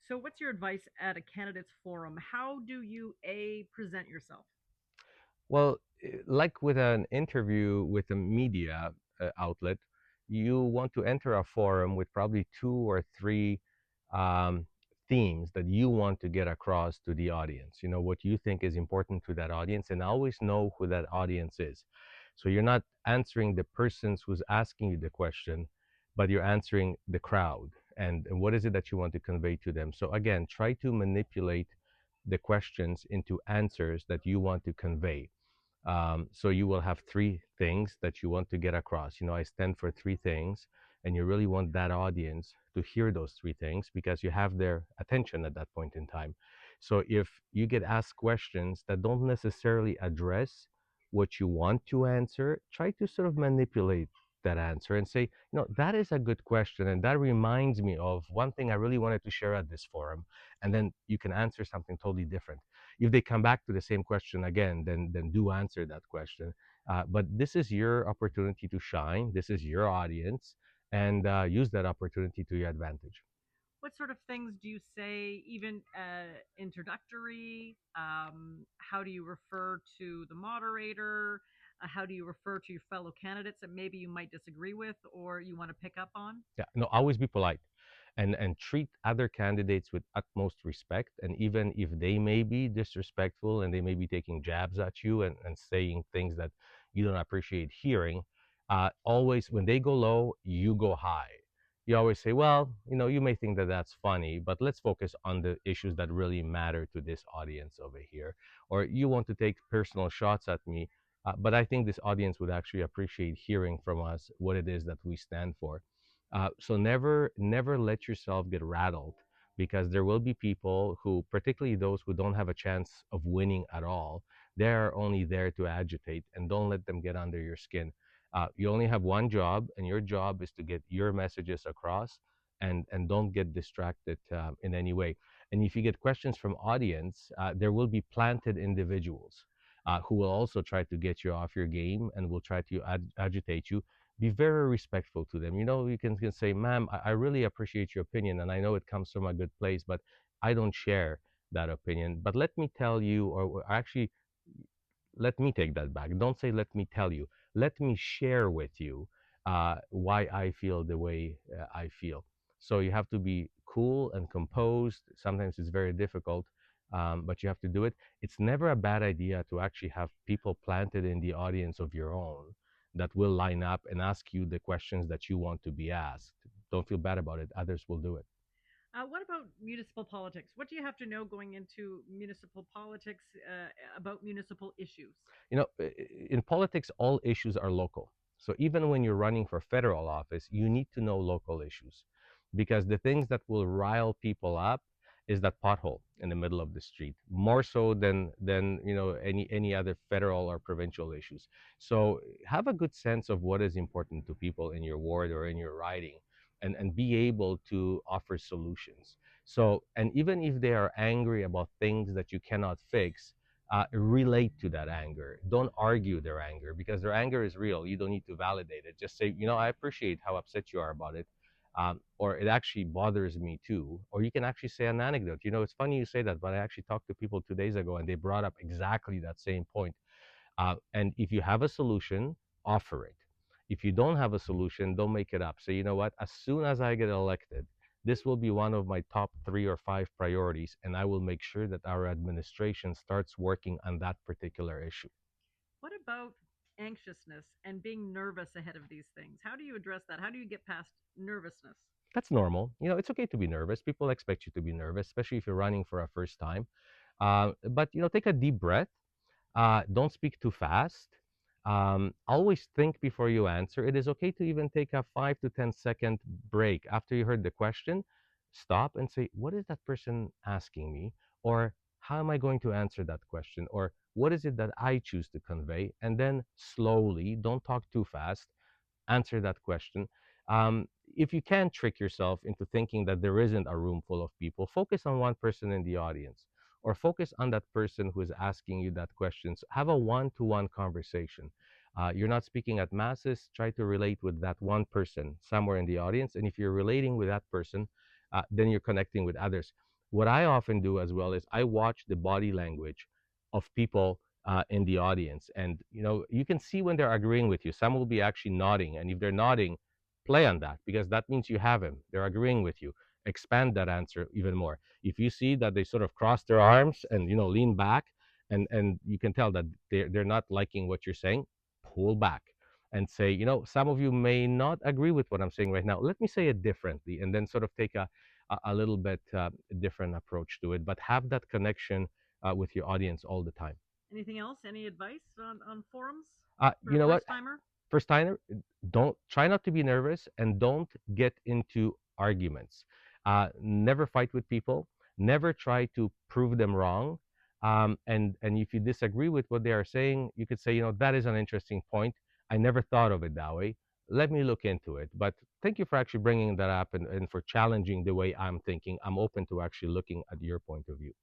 So, what's your advice at a candidates forum? How do you present yourself? Well, like with an interview with a media outlet, you want to enter a forum with probably two or three um, themes that you want to get across to the audience. You know, what you think is important to that audience, and always know who that audience is. So you're not answering the person who's asking you the question, but you're answering the crowd. And what is it that you want to convey to them? So again, try to manipulate the questions into answers that you want to convey. So you will have three things that you want to get across. You know, I stand for three things, and you really want that audience to hear those three things because you have their attention at that point in time. So if you get asked questions that don't necessarily address what you want to answer, try to sort of manipulate that answer and say, that is a good question. And that reminds me of one thing I really wanted to share at this forum. And then you can answer something totally different. If they come back to the same question again, then do answer that question. But this is your opportunity to shine. This is your audience, and use that opportunity to your advantage. What sort of things do you say, even introductory? How do you refer to the moderator? How do you refer to your fellow candidates that maybe you might disagree with or you want to pick up on? Yeah, no, always be polite, and treat other candidates with utmost respect. And even if they may be disrespectful and they may be taking jabs at you and saying things that you don't appreciate hearing, always when they go low, you go high. You always say, well, you may think that that's funny, but let's focus on the issues that really matter to this audience over here. Or you want to take personal shots at me, but I think this audience would actually appreciate hearing from us what it is that we stand for. So never let yourself get rattled, because there will be people who, particularly those who don't have a chance of winning at all, they are only there to agitate, and don't let them get under your skin. You only have one job, and your job is to get your messages across, and don't get distracted in any way. And if you get questions from audience, there will be planted individuals who will also try to get you off your game and will try to agitate you. Be very respectful to them. You can say, ma'am, I really appreciate your opinion, and I know it comes from a good place, but I don't share that opinion. But let me tell you, or actually, let me take that back. Don't say, let me tell you. Let me share with you why I feel the way I feel. So you have to be cool and composed. Sometimes it's very difficult, but you have to do it. It's never a bad idea to actually have people planted in the audience of your own that will line up and ask you the questions that you want to be asked. Don't feel bad about it. Others will do it. What about municipal politics? What do you have to know going into municipal politics about municipal issues? In politics, all issues are local. So even when you're running for federal office, you need to know local issues, because the things that will rile people up is that pothole in the middle of the street, more so than any other federal or provincial issues. So have a good sense of what is important to people in your ward or in your riding, and be able to offer solutions. So, and even if they are angry about things that you cannot fix, relate to that anger. Don't argue their anger, because their anger is real. You don't need to validate it. Just say, I appreciate how upset you are about it. Or it actually bothers me too. Or you can actually say an anecdote. It's funny you say that, but I actually talked to people 2 days ago, and they brought up exactly that same point. And if you have a solution, offer it. If you don't have a solution, don't make it up. Say, you know what? As soon as I get elected, this will be one of my top 3 or 5 priorities, and I will make sure that our administration starts working on that particular issue. What about anxiousness and being nervous ahead of these things? How do you address that? How do you get past nervousness? That's normal. It's okay to be nervous. People expect you to be nervous, especially if you're running for a first time. But take a deep breath. Don't speak too fast. Always think before you answer. It is okay to even take a 5 to 10 second break after you heard the question. Stop and say, what is that person asking me? Or how am I going to answer that question? Or what is it that I choose to convey? And then slowly, don't talk too fast, answer that question. If you can trick yourself into thinking that there isn't a room full of people, focus on one person in the audience, or focus on that person who is asking you that question. So have a one-to-one conversation. You're not speaking at masses. Try to relate with that one person somewhere in the audience. And if you're relating with that person, then you're connecting with others. what I often do as well is I watch the body language of people in the audience, and you can see when they're agreeing with you. Some will be actually nodding, and if they're nodding, play on that because that means you have them. They're agreeing with you. Expand that answer even more. If you see that they sort of cross their arms and lean back, and you can tell that they're not liking what you're saying, pull back and say, some of you may not agree with what I'm saying right now. Let me say it differently, and then sort of take a little bit different approach to it, but have that connection with your audience all the time. Anything else? Any advice on forums for You a know what? first timer? First timer, don't try not to be nervous and don't get into arguments. Never fight with people. Never try to prove them wrong. And if you disagree with what they are saying, you could say, that is an interesting point. I never thought of it that way. Let me look into it. But thank you for actually bringing that up and for challenging the way I'm thinking. I'm open to actually looking at your point of view.